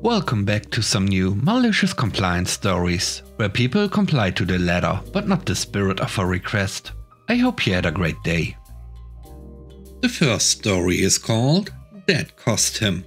Welcome back to some new malicious compliance stories, where people comply to the letter but not the spirit of a request. I hope you had a great day. The first story is called That Cost Him.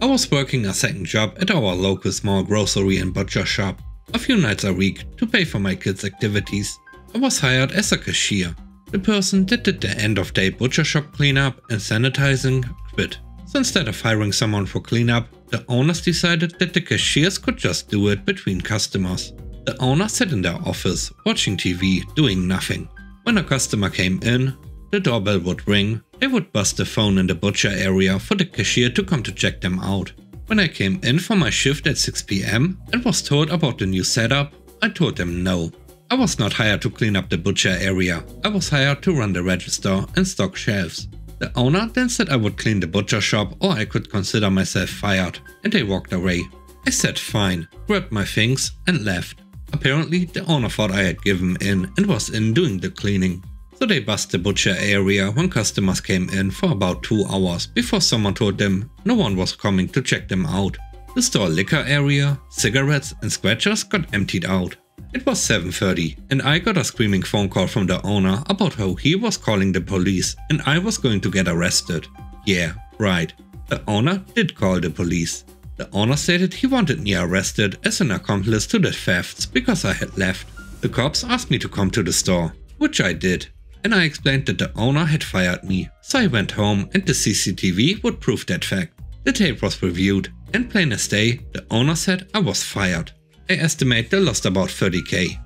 I was working a second job at our local small grocery and butcher shop. A few nights a week to pay for my kids' activities. I was hired as a cashier. The person that did the end-of-day butcher shop cleanup and sanitizing quit. So instead of hiring someone for cleanup, the owners decided that the cashiers could just do it between customers. The owner sat in their office, watching TV, doing nothing. When a customer came in, the doorbell would ring, they would bust the phone in the butcher area for the cashier to come to check them out. When I came in for my shift at 6 PM and was told about the new setup, I told them no. I was not hired to clean up the butcher area, I was hired to run the register and stock shelves. The owner then said I would clean the butcher shop or I could consider myself fired, and they walked away. I said fine, grabbed my things and left. Apparently the owner thought I had given in and was in doing the cleaning. So they bust the butcher area when customers came in for about 2 hours before someone told them no one was coming to check them out. The store liquor area, cigarettes and scratchers got emptied out. It was 7:30 and I got a screaming phone call from the owner about how he was calling the police and I was going to get arrested. Yeah, right. The owner did call the police. The owner stated he wanted me arrested as an accomplice to the thefts because I had left. The cops asked me to come to the store, which I did. And I explained that the owner had fired me, so I went home and the CCTV would prove that fact. The tape was reviewed, and plain as day, the owner said I was fired. I estimate they lost about 30k.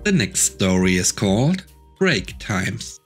The next story is called Break Times.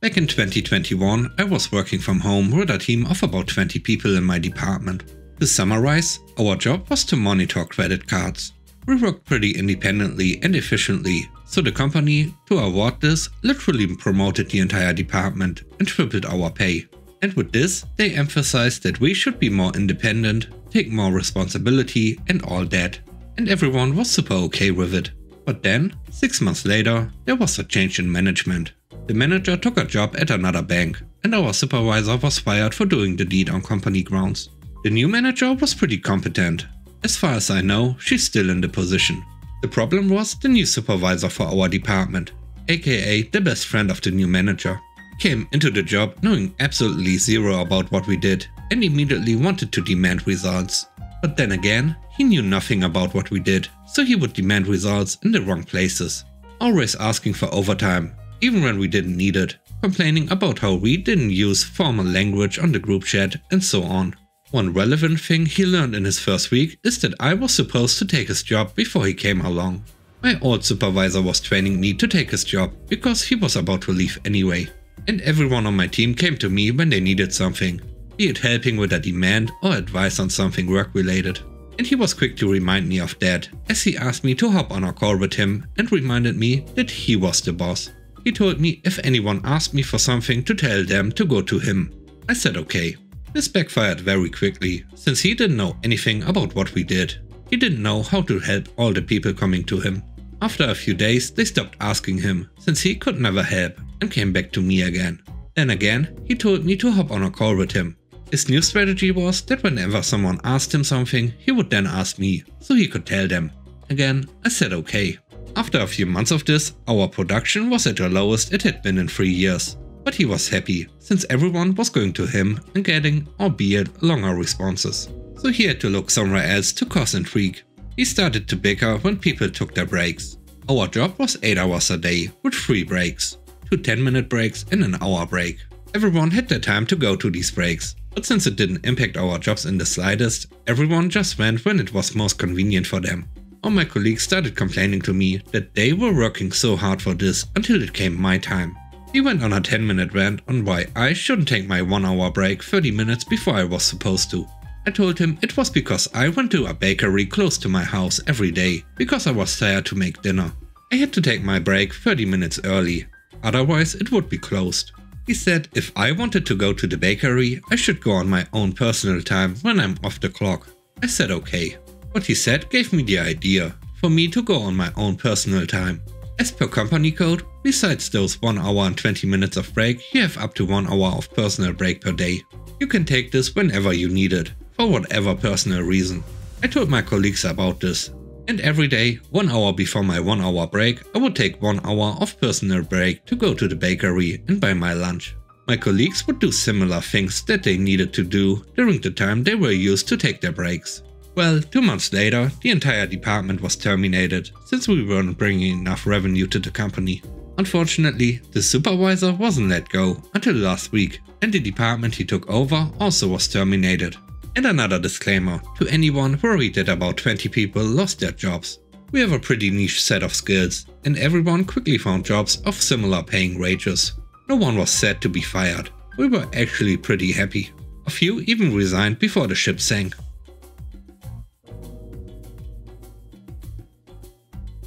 Back in 2021, I was working from home with a team of about 20 people in my department. To summarize, our job was to monitor credit cards. We worked pretty independently and efficiently, so the company, to award this, literally promoted the entire department and tripled our pay. And with this, they emphasized that we should be more independent, take more responsibility and all that. And everyone was super okay with it. But then, 6 months later, there was a change in management. The manager took a job at another bank, and our supervisor was fired for doing the deed on company grounds. The new manager was pretty competent. As far as I know, she's still in the position. The problem was the new supervisor for our department, aka the best friend of the new manager. Came into the job knowing absolutely zero about what we did and immediately wanted to demand results. But then again, he knew nothing about what we did, so he would demand results in the wrong places. Always asking for overtime, even when we didn't need it, complaining about how we didn't use formal language on the group chat and so on. One relevant thing he learned in his first week is that I was supposed to take his job before he came along. My old supervisor was training me to take his job because he was about to leave anyway. And everyone on my team came to me when they needed something, be it helping with a demand or advice on something work related. And he was quick to remind me of that, as he asked me to hop on a call with him and reminded me that he was the boss. He told me if anyone asked me for something to tell them to go to him. I said okay. This backfired very quickly, since he didn't know anything about what we did. He didn't know how to help all the people coming to him. After a few days, they stopped asking him, since he could never help, and came back to me again. Then again, he told me to hop on a call with him. His new strategy was that whenever someone asked him something, he would then ask me, so he could tell them. Again, I said okay. After a few months of this, our production was at the lowest it had been in 3 years. But he was happy, since everyone was going to him and getting, albeit longer responses. So he had to look somewhere else to cause intrigue. He started to bicker when people took their breaks. Our job was 8 hours a day, with 3 breaks. 2 10-minute breaks and an hour break. Everyone had their time to go to these breaks, but since it didn't impact our jobs in the slightest, everyone just went when it was most convenient for them. All my colleagues started complaining to me that they were working so hard for this until it came my time. He went on a 10-minute rant on why I shouldn't take my 1-hour break 30 minutes before I was supposed to. I told him it was because I went to a bakery close to my house every day because I was tired to make dinner. I had to take my break 30 minutes early, otherwise it would be closed. He said if I wanted to go to the bakery, I should go on my own personal time when I'm off the clock. I said okay. What he said gave me the idea for me to go on my own personal time. As per company code, besides those 1 hour and 20 minutes of break, you have up to 1 hour of personal break per day. You can take this whenever you need it, for whatever personal reason. I told my colleagues about this, and every day, 1 hour before my 1 hour break, I would take 1 hour of personal break to go to the bakery and buy my lunch. My colleagues would do similar things that they needed to do during the time they were used to take their breaks. Well, 2 months later, the entire department was terminated, since we weren't bringing enough revenue to the company. Unfortunately, the supervisor wasn't let go until last week, and the department he took over also was terminated. And another disclaimer to anyone worried that about 20 people lost their jobs. We have a pretty niche set of skills, and everyone quickly found jobs of similar paying wages. No one was said to be fired. We were actually pretty happy. A few even resigned before the ship sank.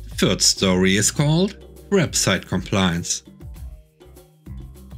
The third story is called Website Compliance.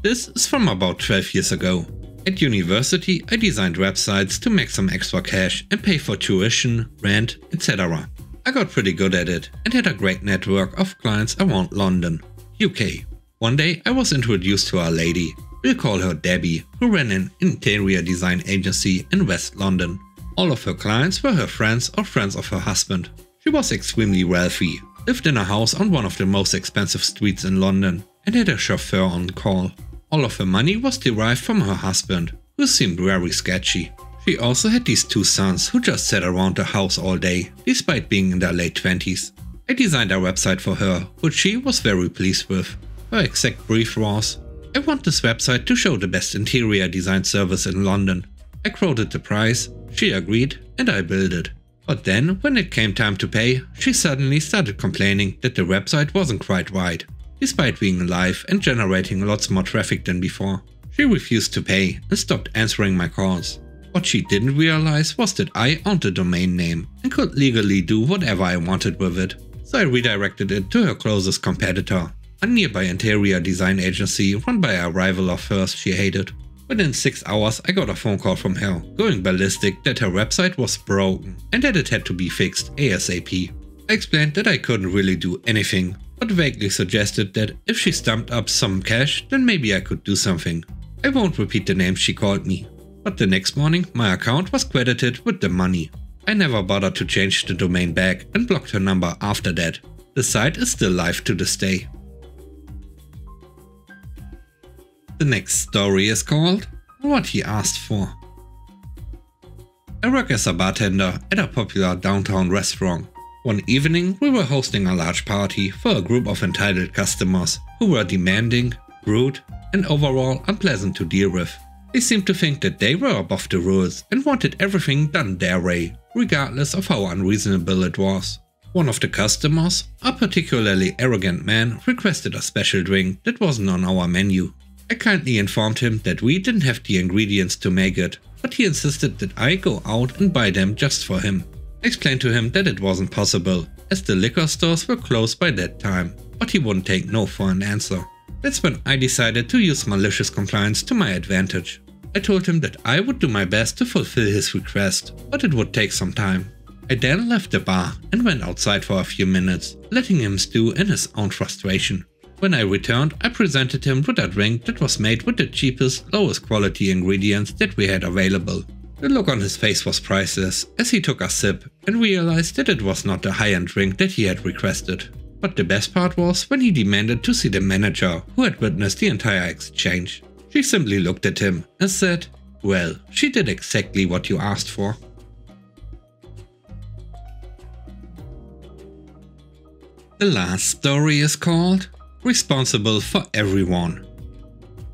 This is from about 12 years ago. At university, I designed websites to make some extra cash and pay for tuition, rent, etc. I got pretty good at it and had a great network of clients around London, UK. One day I was introduced to a lady, we'll call her Debbie, who ran an interior design agency in West London. All of her clients were her friends or friends of her husband. She was extremely wealthy, lived in a house on one of the most expensive streets in London, and had a chauffeur on call. All of her money was derived from her husband, who seemed very sketchy. She also had these 2 sons who just sat around the house all day, despite being in their late 20s. I designed a website for her, which she was very pleased with. Her exact brief was, "I want this website to show the best interior design service in London." I quoted the price, she agreed, and I billed it. But then, when it came time to pay, she suddenly started complaining that the website wasn't quite right, despite being live and generating lots more traffic than before. She refused to pay and stopped answering my calls. What she didn't realize was that I owned the domain name and could legally do whatever I wanted with it, so I redirected it to her closest competitor, a nearby interior design agency run by a rival of hers she hated. Within 6 hours I got a phone call from her, going ballistic that her website was broken and that it had to be fixed ASAP. I explained that I couldn't really do anything, but vaguely suggested that if she stumped up some cash, then maybe I could do something. I won't repeat the name she called me, but the next morning my account was credited with the money. I never bothered to change the domain back and blocked her number after that. The site is still live to this day. The next story is called What He Asked For. I work as a bartender at a popular downtown restaurant. One evening we were hosting a large party for a group of entitled customers who were demanding, rude, and overall unpleasant to deal with. They seemed to think that they were above the rules and wanted everything done their way, regardless of how unreasonable it was. One of the customers, a particularly arrogant man, requested a special drink that wasn't on our menu. I kindly informed him that we didn't have the ingredients to make it, but he insisted that I go out and buy them just for him. I explained to him that it wasn't possible, as the liquor stores were closed by that time, but he wouldn't take no for an answer. That's when I decided to use malicious compliance to my advantage. I told him that I would do my best to fulfill his request, but it would take some time. I then left the bar and went outside for a few minutes, letting him stew in his own frustration. When I returned, I presented him with a drink that was made with the cheapest, lowest quality ingredients that we had available. The look on his face was priceless as he took a sip and realized that it was not the high-end drink that he had requested. But the best part was when he demanded to see the manager who had witnessed the entire exchange. She simply looked at him and said, "Well, she did exactly what you asked for." The last story is called Responsible for Everyone.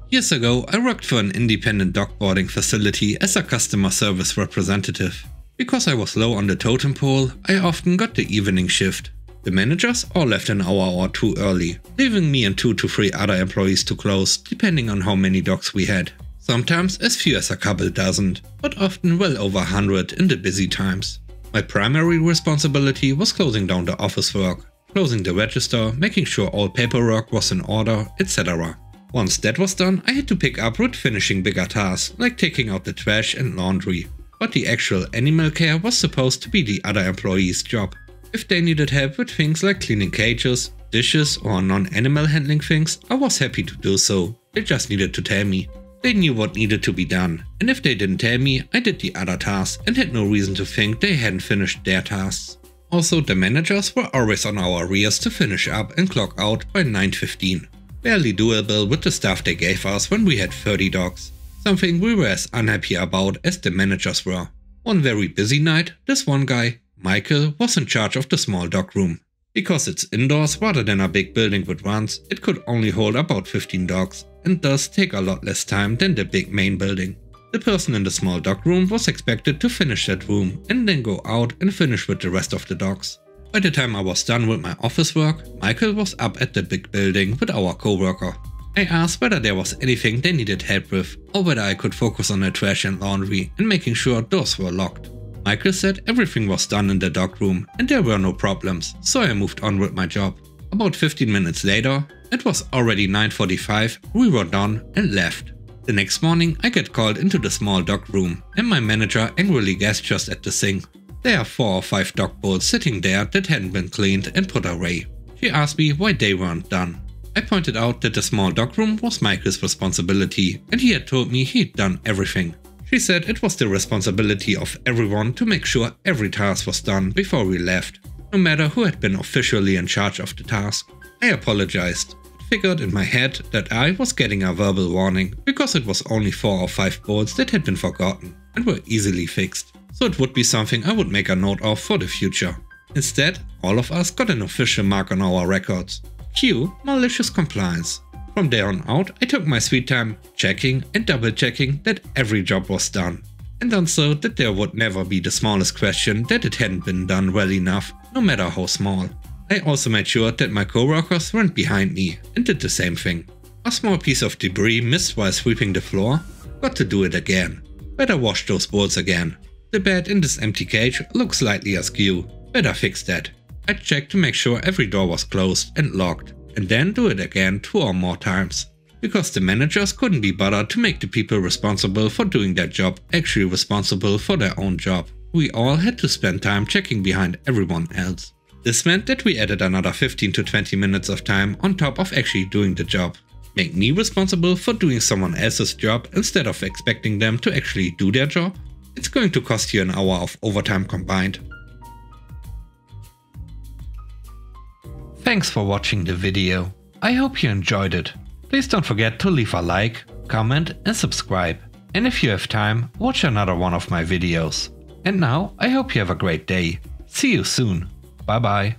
Years ago, I worked for an independent dog boarding facility as a customer service representative. Because I was low on the totem pole, I often got the evening shift. The managers all left an hour or two early, leaving me and 2 to 3 other employees to close, depending on how many dogs we had. Sometimes as few as a couple dozen, but often well over 100 in the busy times. My primary responsibility was closing down the office work, closing the register, making sure all paperwork was in order, etc. Once that was done, I had to pick up with finishing bigger tasks, like taking out the trash and laundry. But the actual animal care was supposed to be the other employees' job. If they needed help with things like cleaning cages, dishes or non-animal handling things, I was happy to do so. They just needed to tell me. They knew what needed to be done, and if they didn't tell me, I did the other tasks and had no reason to think they hadn't finished their tasks. Also, the managers were always on our rears to finish up and clock out by 9:15. Barely doable with the stuff they gave us when we had 30 dogs. Something we were as unhappy about as the managers were. One very busy night, this one guy, Michael, was in charge of the small dog room. Because it's indoors rather than a big building with runs, it could only hold about 15 dogs and does take a lot less time than the big main building. The person in the small dog room was expected to finish that room and then go out and finish with the rest of the dogs. By the time I was done with my office work, Michael was up at the big building with our coworker. I asked whether there was anything they needed help with, or whether I could focus on the trash and laundry and making sure doors were locked. Michael said everything was done in the dog room and there were no problems, so I moved on with my job. About 15 minutes later, it was already 9:45, we were done and left. The next morning I get called into the small dog room and my manager angrily gestures at the sink. There are 4 or 5 dog bowls sitting there that hadn't been cleaned and put away. She asked me why they weren't done. I pointed out that the small dog room was Michael's responsibility and he had told me he'd done everything. She said it was the responsibility of everyone to make sure every task was done before we left, no matter who had been officially in charge of the task. I apologized. Figured in my head that I was getting a verbal warning because it was only 4 or 5 boards that had been forgotten and were easily fixed, so it would be something I would make a note of for the future. Instead, all of us got an official mark on our records. Cue Malicious Compliance. From there on out, I took my sweet time checking and double checking that every job was done, and done so that there would never be the smallest question that it hadn't been done well enough, no matter how small. I also made sure that my coworkers went behind me and did the same thing. A small piece of debris missed while sweeping the floor? Got to do it again. Better wash those bowls again. The bed in this empty cage looks slightly askew. Better fix that. I checked to make sure every door was closed and locked, and then do it again 2 or more times. Because the managers couldn't be bothered to make the people responsible for doing their job actually responsible for their own job. We all had to spend time checking behind everyone else. This meant that we added another 15 to 20 minutes of time on top of actually doing the job. Make me responsible for doing someone else's job instead of expecting them to actually do their job? It's going to cost you an hour of overtime combined. Thanks for watching the video. I hope you enjoyed it. Please don't forget to leave a like, comment and subscribe. And if you have time, watch another one of my videos. And now I hope you have a great day. See you soon. Bye bye.